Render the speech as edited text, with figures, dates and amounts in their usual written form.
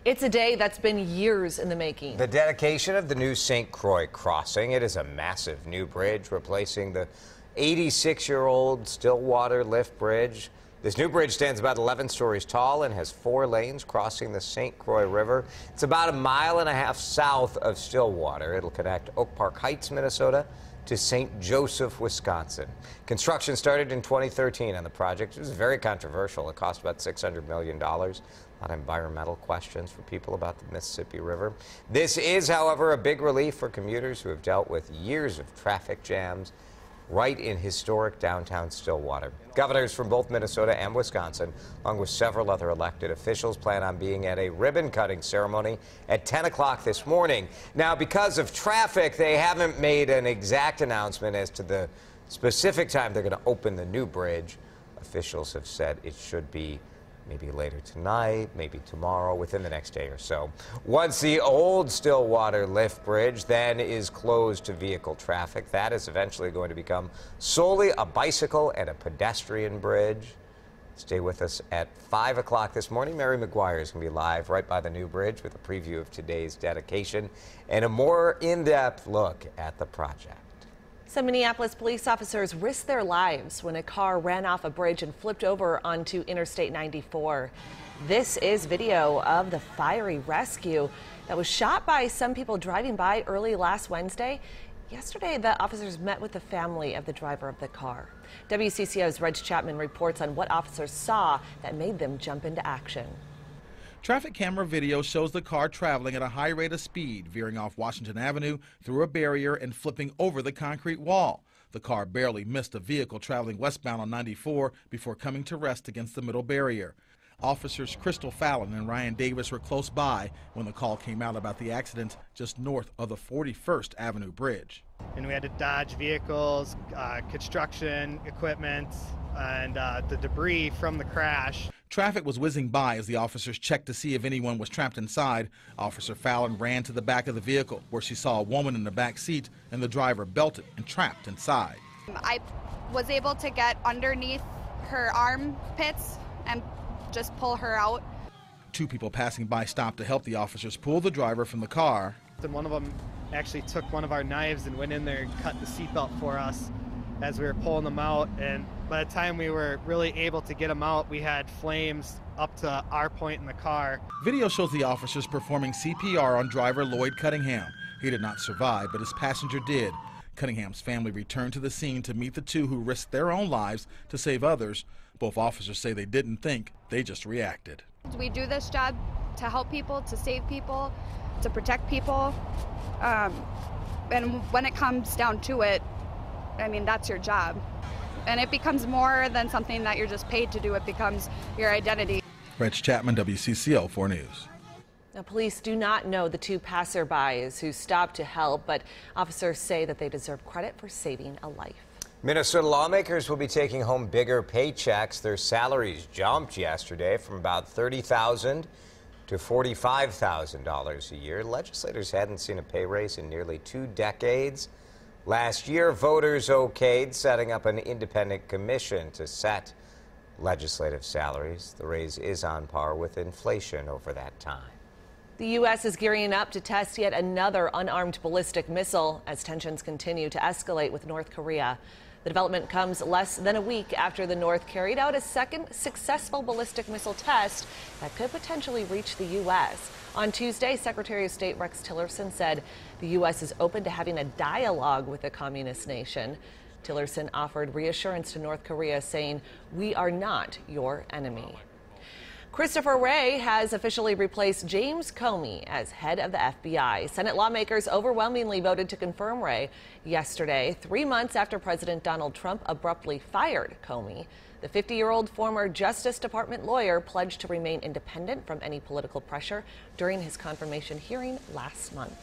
It's a day that's been years in the making. The dedication of the new St Croix Crossing. It is a massive new bridge replacing the 86-year-old Stillwater lift bridge. This new bridge stands about 11 stories tall and has 4 lanes crossing the St Croix River. It's about 1.5 miles south of Stillwater. It'll connect Oak Park Heights, Minnesota to St. Joseph, Wisconsin. Construction started in 2013 on the project. It was very controversial. It cost about $600 million. A lot of environmental questions for people about the Mississippi River. This is, however, a big relief for commuters who have dealt with years of traffic jams right in historic downtown Stillwater. Governors from both Minnesota and Wisconsin, along with several other elected officials, plan on being at a ribbon-cutting ceremony at 10 o'clock this morning. Now, because of traffic, they haven't made an exact announcement as to the specific time they're going to open the new bridge. Officials have said it should be maybe later tonight, maybe tomorrow, within the next day or so. Once the old Stillwater lift bridge then is closed to vehicle traffic, that is eventually going to become solely a bicycle and a pedestrian bridge. Stay with us at 5 o'clock this morning. Mary McGuire is going to be live right by the new bridge with a preview of today's dedication and a more in-depth look at the project. Some Minneapolis police officers risked their lives when a car ran off a bridge and flipped over onto Interstate 94. This is video of the fiery rescue that was shot by some people driving by early last Wednesday. Yesterday, the officers met with the family of the driver of the car. WCCO's Reg Chapman reports on what officers saw that made them jump into action. Traffic camera video shows the car traveling at a high rate of speed, veering off Washington Avenue through a barrier and flipping over the concrete wall. The car barely missed a vehicle traveling westbound on 94 before coming to rest against the middle barrier. Officers Crystal Fallon and Ryan Davis were close by when the call came out about the accident just north of the 41st Avenue Bridge. And we had to dodge vehicles, construction equipment, and the debris from the crash. Traffic was whizzing by as the officers checked to see if anyone was trapped inside. Officer Fallon ran to the back of the vehicle where she saw a woman in the back seat and the driver belted and trapped inside. I was able to get underneath her armpits and just pull her out. 2 people passing by stopped to help the officers pull the driver from the car. And one of them actually took one of our knives and went in there and cut the seatbelt for us as we were pulling them out. And by the time we were really able to get them out, we had flames up to our point in the car. Video shows the officers performing CPR on driver Lloyd Cunningham. He did not survive, but his passenger did. Cunningham's family returned to the scene to meet the 2 who risked their own lives to save others. Both officers say they didn't think, they just reacted. We do this job to help people, to save people, to protect people. And when it comes down to it, I mean, that's your job. And it becomes more than something that you're just paid to do. It becomes your identity. Reg Chapman, WCCO 4 News. Now, police do not know the 2 passerbys who stopped to help, but officers say that they deserve credit for saving a life. Minnesota lawmakers will be taking home bigger paychecks. Their salaries jumped yesterday from about $30,000 to $45,000 a year. Legislators hadn't seen a pay raise in nearly 2 decades. Last year, voters okayed setting up an independent commission to set legislative salaries. The raise is on par with inflation over that time. The U.S. is gearing up to test yet another unarmed ballistic missile as tensions continue to escalate with North Korea. The development comes less than a week after the North carried out a second successful ballistic missile test that could potentially reach the U.S. On Tuesday, Secretary of State Rex Tillerson said the U.S. is open to having a dialogue with the communist nation. Tillerson offered reassurance to North Korea, saying, "We are not your enemy." Christopher Wray has officially replaced James Comey as head of the FBI. Senate lawmakers overwhelmingly voted to confirm Wray yesterday, 3 months after President Donald Trump abruptly fired Comey. The 50-year-old former Justice Department lawyer pledged to remain independent from any political pressure during his confirmation hearing last month.